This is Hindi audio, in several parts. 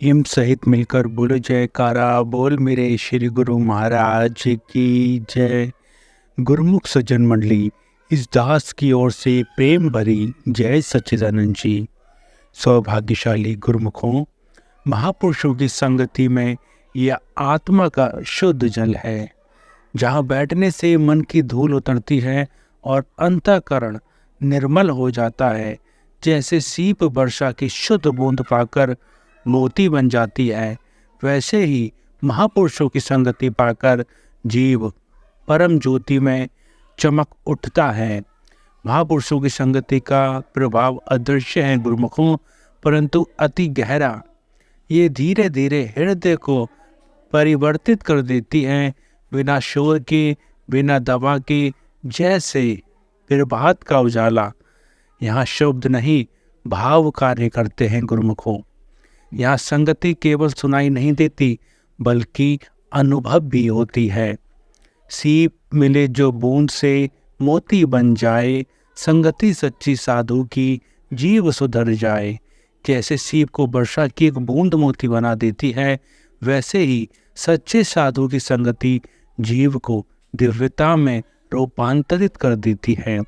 प्रेम सहित मिलकर बोलो जयकारा। बोल मेरे श्री गुरु महाराज की जय। गुरुमुख सज्जन मंडली, इस दास की ओर से प्रेम भरी जय सच्चिदानंद जी। सौभाग्यशाली गुरुमुखों, महापुरुषों की संगति में यह आत्मा का शुद्ध जल है, जहाँ बैठने से मन की धूल उतरती है और अंतःकरण निर्मल हो जाता है। जैसे सीप वर्षा की शुद्ध बूंद पाकर मोती बन जाती है, वैसे ही महापुरुषों की संगति पाकर जीव परम ज्योति में चमक उठता है। महापुरुषों की संगति का प्रभाव अदृश्य है गुरुमुखों, परंतु अति गहरा। ये धीरे धीरे हृदय को परिवर्तित कर देती है, बिना शोर के, बिना दवा के, जैसे प्रभात का उजाला। यहाँ शब्द नहीं, भाव कार्य करते हैं गुरुमुखों। यहाँ संगति केवल सुनाई नहीं देती, बल्कि अनुभव भी होती है। सीप मिले जो बूंद से मोती बन जाए, संगति सच्ची साधु की जीव सुधर जाए। जैसे सीप को वर्षा की एक बूंद मोती बना देती है, वैसे ही सच्चे साधु की संगति जीव को दिव्यता में रूपांतरित कर देती है।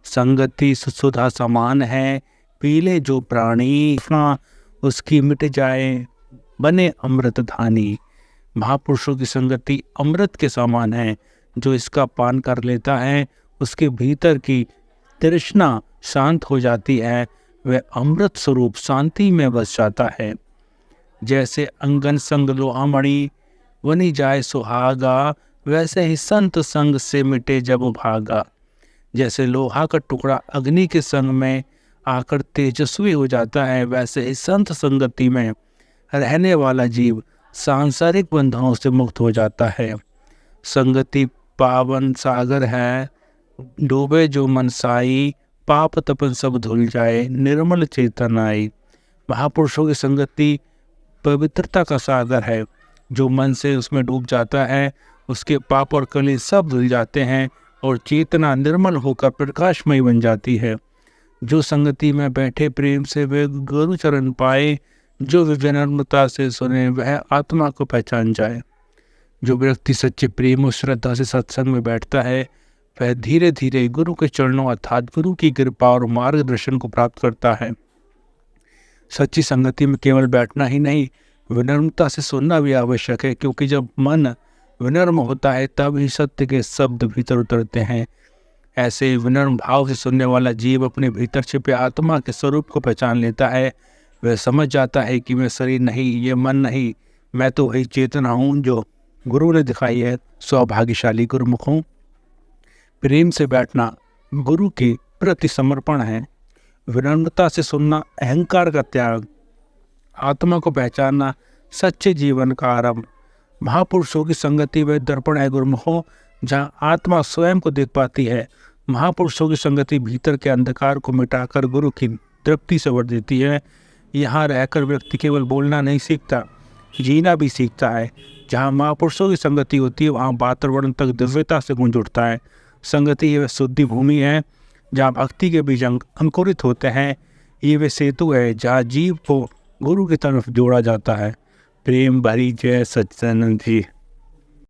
संगति सुधा समान है, पीले जो प्राणी उसकी मिट जाए, बने अमृत धानी। महापुरुषों की संगति अमृत के समान है, जो इसका पान कर लेता है उसके भीतर की तृष्णा शांत हो जाती है, वह अमृत स्वरूप शांति में बस जाता है। जैसे अंगन संग लोहामणि बनी जाए सुहागा, वैसे ही संत संग से मिटे जब भागा। जैसे लोहा का टुकड़ा अग्नि के संग में आकर तेजस्वी हो जाता है, वैसे ही संत संगति में रहने वाला जीव सांसारिक बंधनों से मुक्त हो जाता है। संगति पावन सागर है, डूबे जो मन साई, पाप तपन सब धुल जाए, निर्मल चेतन आई। महापुरुषों की संगति पवित्रता का सागर है, जो मन से उसमें डूब जाता है उसके पाप और कलेश सब धुल जाते हैं और चेतना निर्मल होकर प्रकाशमयी बन जाती है। जो संगति में बैठे प्रेम से वे गुरु चरण पाए, जो विनम्रता से सुने वह आत्मा को पहचान जाए। जो व्यक्ति सच्चे प्रेम और श्रद्धा से सत्संग में बैठता है, वह धीरे धीरे गुरु के चरणों अर्थात गुरु की कृपा और मार्गदर्शन को प्राप्त करता है। सच्ची संगति में केवल बैठना ही नहीं, विनम्रता से सुनना भी आवश्यक है, क्योंकि जब मन विनम्र होता है तब ही सत्य के शब्द भीतर उतरते हैं। ऐसे विनम्र भाव से सुनने वाला जीव अपने भीतर छिपे आत्मा के स्वरूप को पहचान लेता है। वह समझ जाता है कि मैं शरीर नहीं, ये मन नहीं, मैं तो वही चेतना हूँ जो गुरु ने दिखाई है। सौभाग्यशाली गुरुमुखों, प्रेम से बैठना गुरु के प्रति समर्पण है। विनम्रता से सुनना अहंकार का त्याग, आत्मा को पहचानना सच्चे जीवन का आरंभ। महापुरुषों की संगति व दर्पण है गुरुमुखों, जहाँ आत्मा स्वयं को देख पाती है। महापुरुषों की संगति भीतर के अंधकार को मिटाकर गुरु की तृप्ति से भर देती है। यहाँ रहकर व्यक्ति केवल बोलना नहीं सीखता, जीना भी सीखता है। जहाँ महापुरुषों की संगति होती है, वहाँ वातावरण तक दिव्यता से गूंज उठता है। संगति ये वह शुद्धि भूमि है जहाँ भक्ति के बीज अंकुरित होते हैं। ये वे सेतु है जहाँ जीव को गुरु की तरफ जोड़ा जाता है। प्रेम भरी जय सच्चिदानंद जी।